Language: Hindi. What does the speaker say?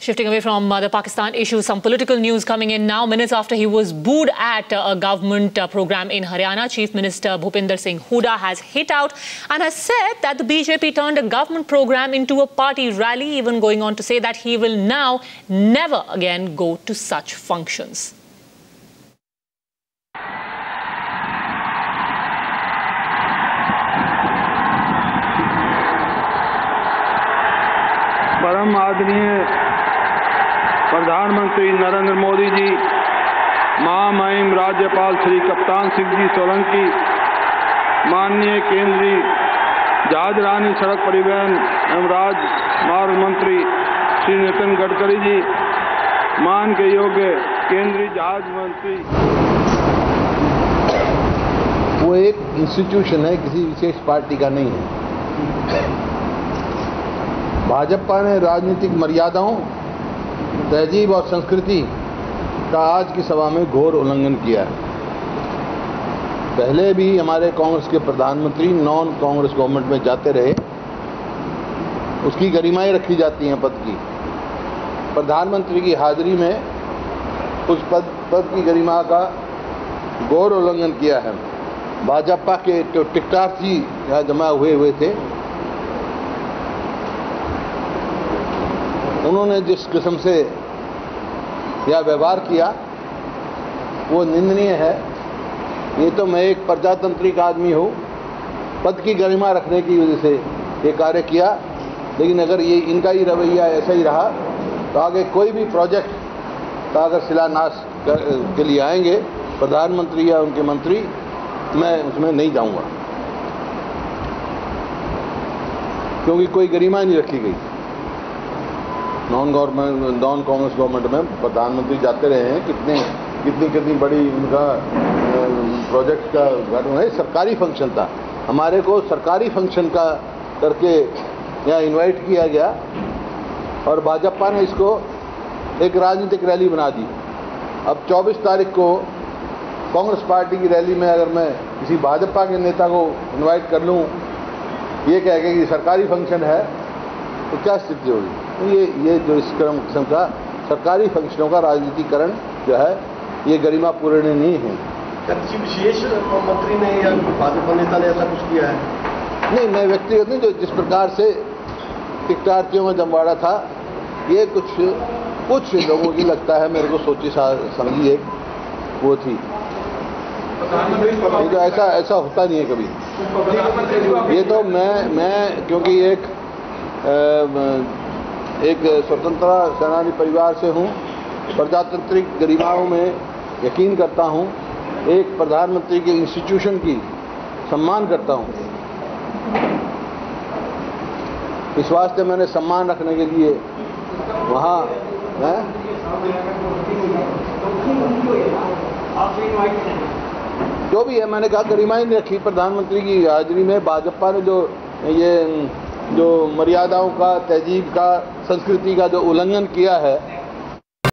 Shifting away from the Pakistan issue, some political news coming in now. Minutes after he was booed at a government program in Haryana, Chief Minister Bhupinder Singh Hooda has hit out and has said that the BJP turned a government program into a party rally, even going on to say that he will now never again go to such functions. परम आदरणीय प्रधानमंत्री नरेंद्र मोदी जी, महामहिम राज्यपाल श्री कप्तान सिंह जी सोलंकी, माननीय केंद्रीय जहाजरानी सड़क परिवहन एवं राजमार्ग मंत्री श्री नितिन गडकरी जी, मान के योग्य केंद्रीय जहाज मंत्री। वो एक इंस्टीट्यूशन है, किसी विशेष पार्टी का नहीं है। भाजपा ने राजनीतिक मर्यादाओं, तहजीब और संस्कृति का आज की सभा में घोर उल्लंघन किया है। पहले भी हमारे कांग्रेस के प्रधानमंत्री नॉन कांग्रेस गवर्नमेंट में जाते रहे, उसकी गरिमाएं रखी जाती हैं पद की। प्रधानमंत्री की हाजिरी में उस पद की गरिमा का घोर उल्लंघन किया है। भाजपा के जो टिकटार्थी यहाँ जमा हुए थे, उन्होंने जिस किस्म से यह व्यवहार किया वो निंदनीय है। ये तो मैं एक प्रजातांत्रिक आदमी हूँ, पद की गरिमा रखने की वजह से ये कार्य किया, लेकिन अगर ये इनका ही रवैया ऐसा ही रहा तो आगे कोई भी प्रोजेक्ट का अगर शिलान्यास के लिए आएंगे प्रधानमंत्री या उनके मंत्री, मैं उसमें नहीं जाऊंगा, क्योंकि कोई गरिमा नहीं रखी गई। नॉन कांग्रेस गवर्नमेंट में प्रधानमंत्री जाते रहे हैं, कितनी बड़ी उनका प्रोजेक्ट का उद्घाटन है। सरकारी फंक्शन था, हमारे को सरकारी फंक्शन का करके यहाँ इनवाइट किया गया और भाजपा ने इसको एक राजनीतिक रैली बना दी। अब 24 तारीख को कांग्रेस पार्टी की रैली में अगर मैं किसी भाजपा के नेता को इनवाइट कर लूँ ये कह के कि सरकारी फंक्शन है, तो क्या स्थिति होगी? ये जो इस किस्म का सरकारी फंक्शनों का राजनीतिकरण जो है, ये गरिमा पूर्ण नहीं है। किसी विशेष मंत्री ने या भाजपा नेता ने ऐसा कुछ किया है? नहीं, मैं व्यक्तिगत नहीं, जो जिस प्रकार से टिकटार्थियों में जमवाड़ा था, ये कुछ लोगों की लगता है, मेरे को सोची समझी एक वो थी। ये तो ऐसा होता नहीं है कभी। ये तो मैं क्योंकि एक स्वतंत्रता सेनानी परिवार से हूँ, प्रजातांत्रिक गरिमाओं में यकीन करता हूँ, एक प्रधानमंत्री के इंस्टीट्यूशन की सम्मान करता हूँ। इस वास्ते मैंने सम्मान रखने के लिए वहाँ जो भी है, मैंने कहा गरिमा ही नहीं रखी प्रधानमंत्री की हाजिरी में। भाजपा ने जो मर्यादाओं का, तहजीब का, संस्कृति का जो उल्लंघन किया है,